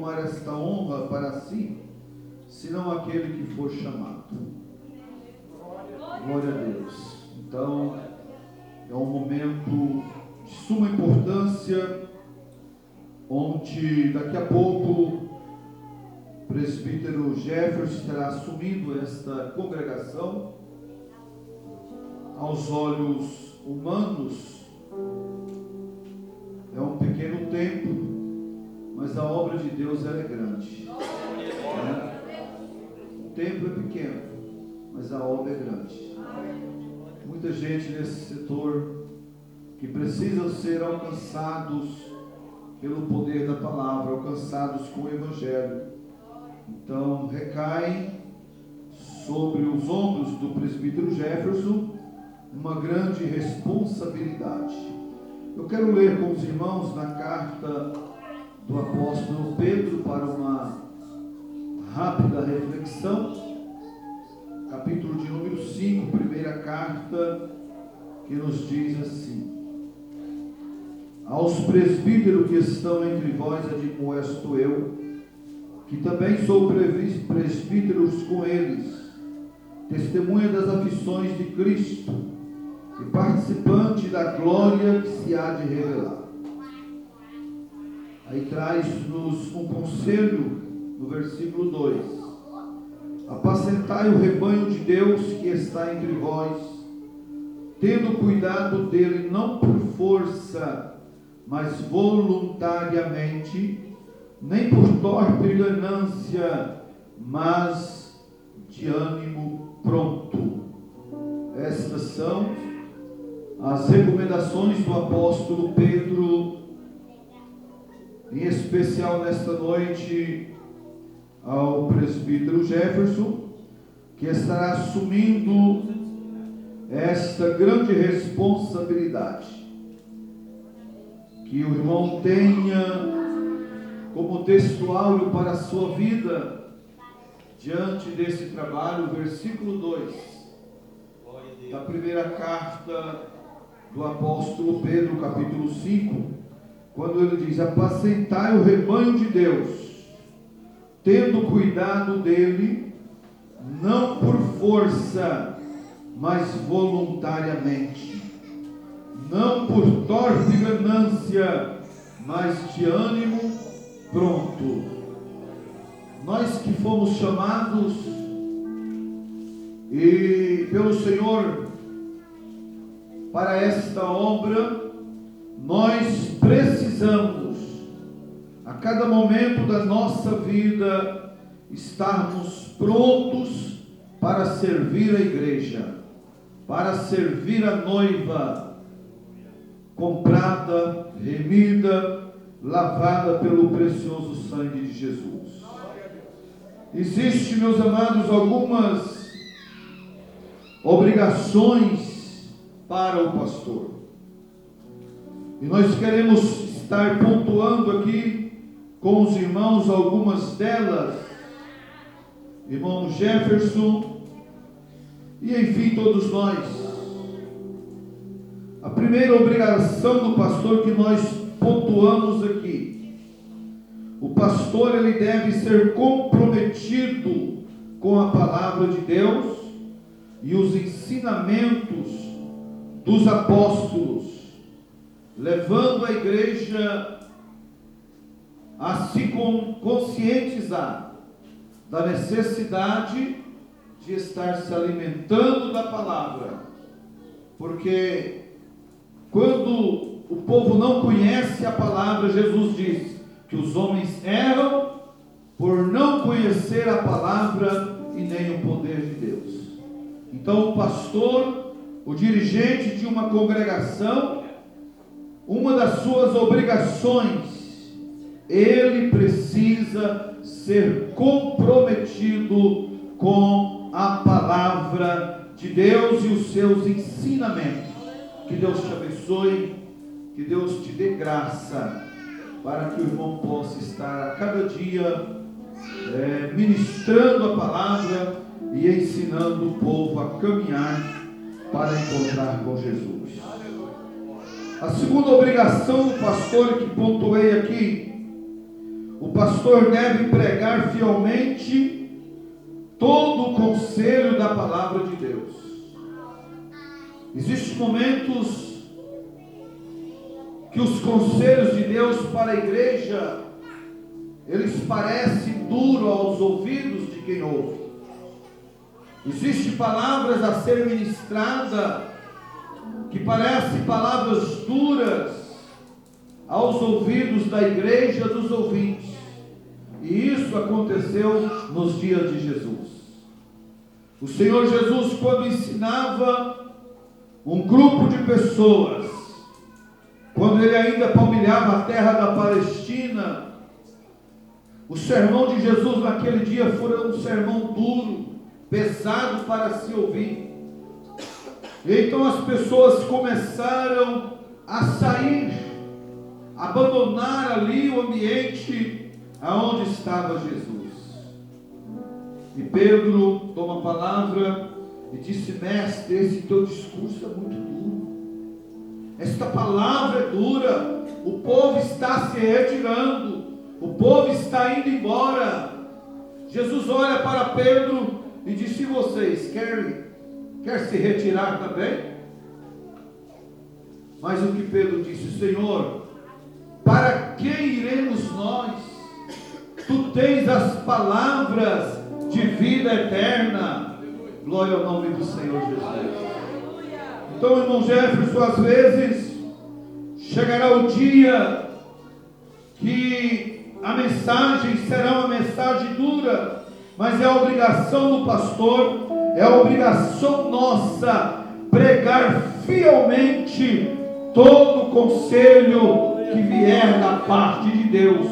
tomar esta honra para si, senão aquele que for chamado. Glória a Deus. Então, é um momento de suma importância, onde daqui a pouco o presbítero Jefferson estará assumindo esta congregação. Aos olhos humanos, é um pequeno tempo, mas a obra de Deus ela é grande. O tempo é pequeno, mas a obra é grande. Muita gente nesse setor que precisam ser alcançados pelo poder da palavra, alcançados com o Evangelho. Então, recai sobre os ombros do presbítero Jefferson uma grande responsabilidade. Eu quero ler com os irmãos na carta do apóstolo Pedro para uma rápida reflexão, capítulo de número 5, primeira carta, que nos diz assim: aos presbíteros que estão entre vós admoesto eu, que também sou presbíteros com eles, testemunha das aflições de Cristo e participante da glória que se há de revelar. Aí traz-nos um conselho no versículo 2: apacentai o rebanho de Deus que está entre vós, tendo cuidado dele não por força, mas voluntariamente, nem por torpe ganância, mas de ânimo pronto. Estas são as recomendações do apóstolo Pedro, em especial nesta noite, ao presbítero Jefferson, que estará assumindo esta grande responsabilidade. Que o irmão tenha como textual para a sua vida, diante desse trabalho, o versículo 2 da primeira carta do apóstolo Pedro, capítulo 5, quando ele diz: apacentai o rebanho de Deus, tendo cuidado dele, não por força, mas voluntariamente, não por torpe ganância, mas de ânimo pronto. Nós que fomos chamados e pelo Senhor para esta obra, nós precisamos a cada momento da nossa vida estarmos prontos para servir a igreja, para servir a noiva comprada, remida, lavada pelo precioso sangue de Jesus. Existe, meus amados, algumas obrigações para o pastor, e nós queremos estar pontuando aqui com os irmãos algumas delas, irmão Jefferson, e enfim todos nós. A primeira obrigação do pastor que nós pontuamos aqui: o pastor ele deve ser comprometido com a palavra de Deus e os ensinamentos dos apóstolos, levando a igreja a se conscientizar da necessidade de estar se alimentando da palavra, porque quando o povo não conhece a palavra, Jesus diz que os homens erram por não conhecer a palavra e nem o poder de Deus. Então o pastor, o dirigente de uma congregação, uma das suas obrigações, ele precisa ser comprometido com a palavra de Deus e os seus ensinamentos. Que Deus te abençoe, que Deus te dê graça, para que o irmão possa estar a cada dia ministrando a palavra e ensinando o povo a caminhar para encontrar com Jesus. A segunda obrigação do pastor que pontuei aqui: o pastor deve pregar fielmente todo o conselho da palavra de Deus. Existem momentos que os conselhos de Deus para a igreja, eles parecem duros aos ouvidos de quem ouve. Existem palavras a ser ministradas que parecem palavras duras aos ouvidos da igreja dos ouvintes. E isso aconteceu nos dias de Jesus. O Senhor Jesus, quando ensinava um grupo de pessoas, quando ele ainda palmilhava a terra da Palestina, o sermão de Jesus naquele dia foi um sermão duro, pesado para se ouvir. E então as pessoas começaram a sair, abandonar ali o ambiente aonde estava Jesus. E Pedro toma a palavra e disse: mestre, esse teu discurso é muito duro. Esta palavra é dura. O povo está se retirando. O povo está indo embora. Jesus olha para Pedro e disse: e vocês quer se retirar também? Mas o que Pedro disse: Senhor, para que iremos nós? Tu tens as palavras de vida eterna. Glória ao nome do Senhor Jesus. Então, irmão Jefferson, às vezes chegará o dia que a mensagem será uma mensagem dura, mas é a obrigação do pastor, é a obrigação nossa pregar fielmente todo o conselho que vier da parte de Deus,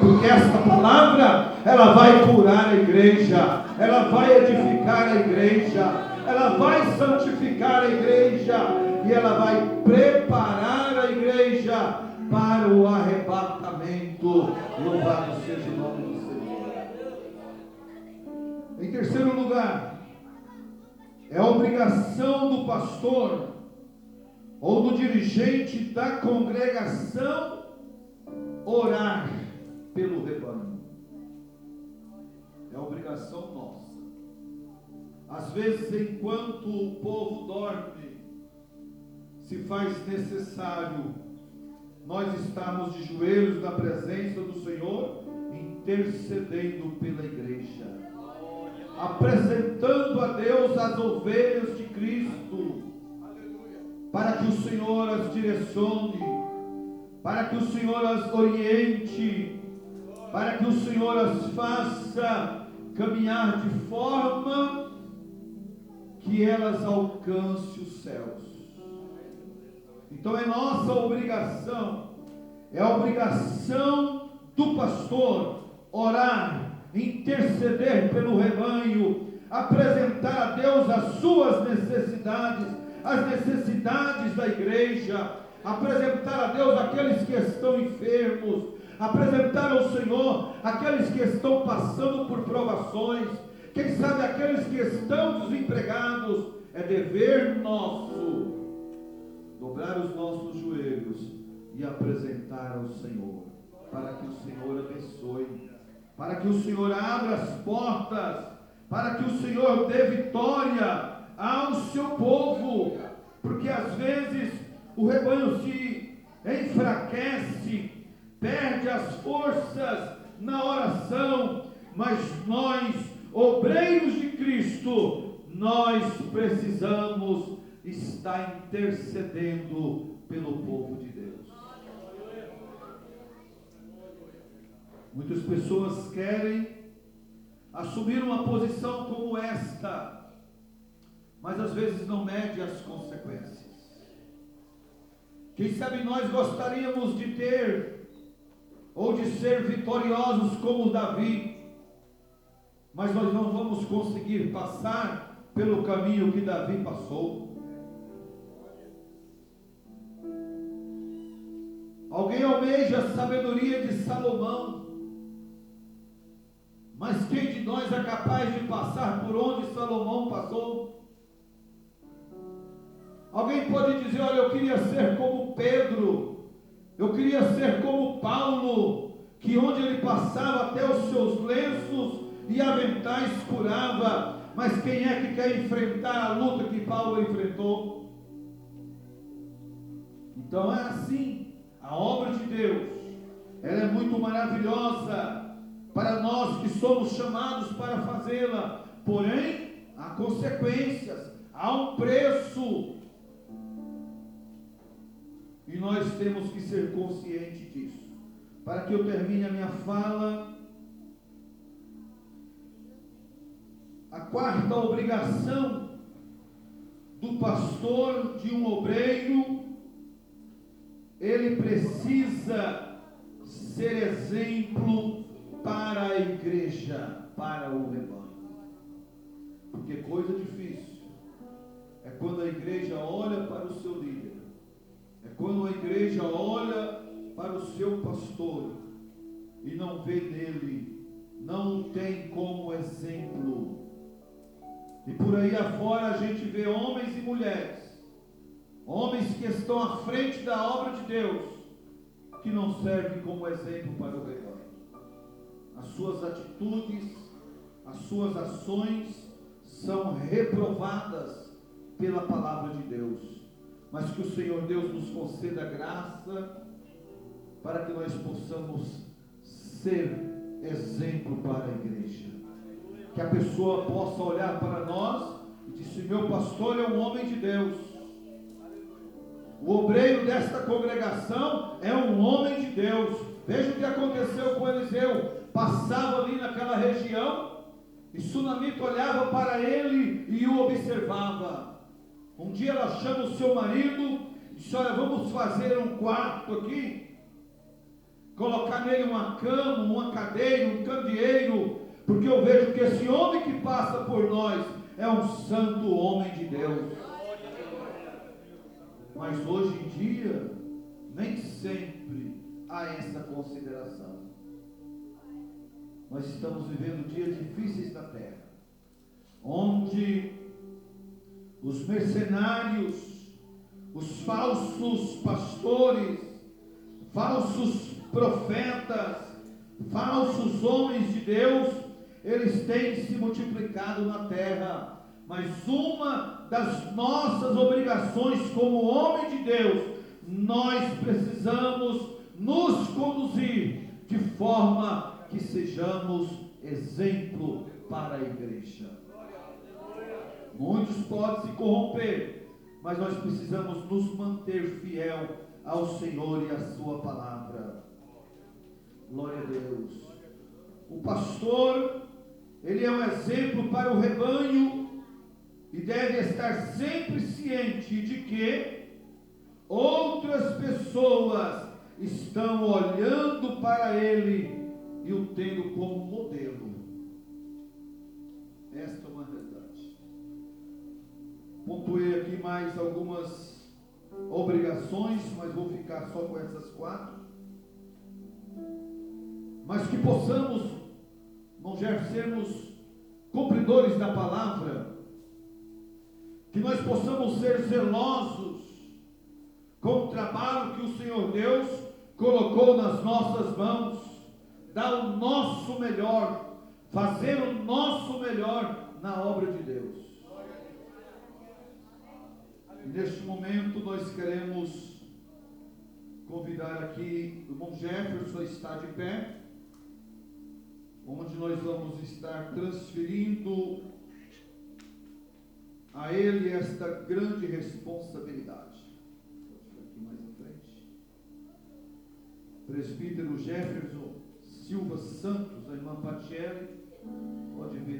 porque esta palavra, ela vai curar a igreja, ela vai edificar a igreja, ela vai santificar a igreja, e ela vai preparar a igreja para o arrebatamento. Louvado seja o nome do Senhor. Em terceiro lugar, é a obrigação do pastor ou do dirigente da congregação orar pelo rebanho. É a obrigação nossa. Às vezes, enquanto o povo dorme, se faz necessário nós estarmos de joelhos na presença do Senhor, intercedendo pela igreja, apresentando a Deus as ovelhas de Cristo, para que o Senhor as direcione, para que o Senhor as oriente, para que o Senhor as faça caminhar de forma que elas alcancem os céus. Então é nossa obrigação, é a obrigação do pastor orar, interceder pelo rebanho, apresentar a Deus as suas necessidades, as necessidades da igreja, apresentar a Deus aqueles que estão enfermos, apresentar ao Senhor aqueles que estão passando por provações, quem sabe aqueles que estão desempregados. É dever nosso dobrar os nossos joelhos e apresentar ao Senhor, para que o Senhor abençoe, para que o Senhor abra as portas, para que o Senhor dê vitória ao seu povo, porque às vezes o rebanho se enfraquece, perde as forças na oração, mas nós, obreiros de Cristo, nós precisamos estar intercedendo pelo povo de Deus. Muitas pessoas querem assumir uma posição como esta, mas às vezes não mede as consequências. Quem sabe nós gostaríamos de ter, ou de ser vitoriosos como Davi, mas nós não vamos conseguir passar pelo caminho que Davi passou. Alguém almeja a sabedoria de Salomão, mas quem de nós é capaz de passar por onde Salomão passou? Alguém pode dizer: olha, eu queria ser como Pedro, eu queria ser como Paulo, que onde ele passava até os seus lenços e aventais curava. Mas quem é que quer enfrentar a luta que Paulo enfrentou? Então é assim, a obra de Deus, ela é muito maravilhosa para nós que somos chamados para fazê-la, porém há consequências, há um preço, e nós temos que ser conscientes disso. Para que eu termine a minha fala, a quarta obrigação do pastor, de um obreiro, ele precisa ser exemplo para a igreja, para o rebanho. Porque coisa difícil é quando a igreja olha para o seu líder, é quando a igreja olha para o seu pastor e não vê nele, não o tem como exemplo. E por aí afora a gente vê homens e mulheres, homens que estão à frente da obra de Deus, que não servem como exemplo para o rebanho. As suas atitudes, as suas ações são reprovadas pela palavra de Deus. Mas que o Senhor Deus nos conceda graça para que nós possamos ser exemplo para a igreja. Que a pessoa possa olhar para nós e dizer: meu pastor é um homem de Deus. O obreiro desta congregação é um homem de Deus. Veja o que aconteceu com Eliseu. Passava ali naquela região e Sunamita olhava para ele e o observava. Um dia ela chama o seu marido e diz: olha, vamos fazer um quarto aqui, colocar nele uma cama, uma cadeira, um candeeiro, porque eu vejo que esse homem que passa por nós é um santo homem de Deus. Mas hoje em dia, nem sempre há essa consideração. Nós estamos vivendo dias difíceis na terra, onde os mercenários, os falsos pastores, falsos profetas, falsos homens de Deus, eles têm se multiplicado na terra. Mas uma das nossas obrigações como homem de Deus, nós precisamos nos conduzir de forma que sejamos exemplo para a igreja. Muitos podem se corromper, mas nós precisamos nos manter fiel ao Senhor e à sua palavra. Glória a Deus. O pastor, ele é um exemplo para o rebanho e deve estar sempre ciente de que outras pessoas estão olhando para ele e o tendo como modelo. Esta é uma verdade. Pontuei aqui mais algumas obrigações, mas vou ficar só com essas 4. Mas que possamos, irmão Jefferson, sermos cumpridores da palavra, que nós possamos ser zelosos com o trabalho que o Senhor Deus colocou nas nossas mãos, dar o nosso melhor, fazer o nosso melhor na obra de Deus. E neste momento nós queremos convidar aqui o irmão Jefferson a estar de pé, onde nós vamos estar transferindo a ele esta grande responsabilidade. Aqui mais à frente. Presbítero Jefferson Silva Santos, a irmã Patielli, pode vir